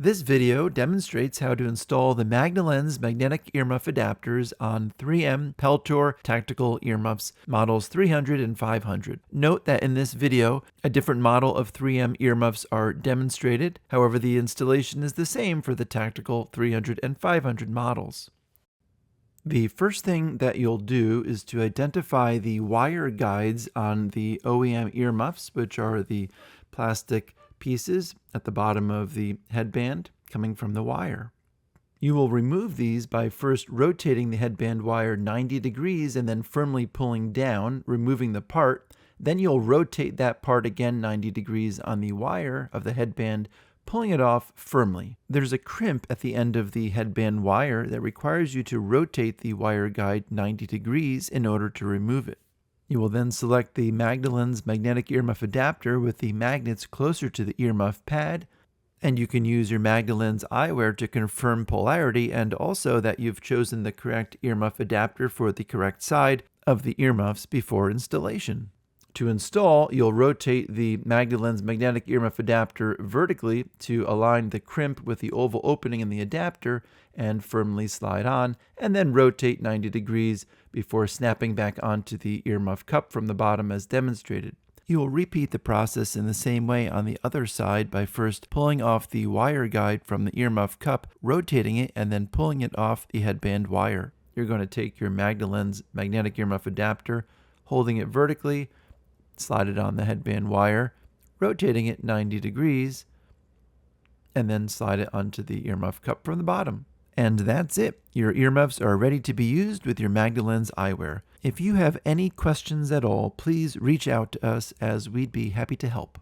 This video demonstrates how to install the Magna Lens magnetic earmuff adapters on 3M Peltor Tactical earmuffs models 300 and 500. Note that in this video, a different model of 3M earmuffs are demonstrated. However, the installation is the same for the Tactical 300 and 500 models. The first thing that you'll do is to identify the wire guides on the OEM earmuffs, which are the plastic pieces at the bottom of the headband coming from the wire. You will remove these by first rotating the headband wire 90 degrees and then firmly pulling down, removing the part. Then you'll rotate that part again 90 degrees on the wire of the headband, pulling it off firmly. There's a crimp at the end of the headband wire that requires you to rotate the wire guide 90 degrees in order to remove it. You will then select the Magna Lens magnetic earmuff adapter with the magnets closer to the earmuff pad, and you can use your Magna Lens eyewear to confirm polarity and also that you've chosen the correct earmuff adapter for the correct side of the earmuffs before installation. To install, you'll rotate the Magna Lens magnetic earmuff adapter vertically to align the crimp with the oval opening in the adapter and firmly slide on, and then rotate 90 degrees before snapping back onto the earmuff cup from the bottom as demonstrated. You will repeat the process in the same way on the other side by first pulling off the wire guide from the earmuff cup, rotating it, and then pulling it off the headband wire. You're going to take your Magna Lens magnetic earmuff adapter, holding it vertically, slide it on the headband wire, rotating it 90 degrees, and then slide it onto the earmuff cup from the bottom. And that's it. Your earmuffs are ready to be used with your Magna Lens eyewear. If you have any questions at all, please reach out to us as we'd be happy to help.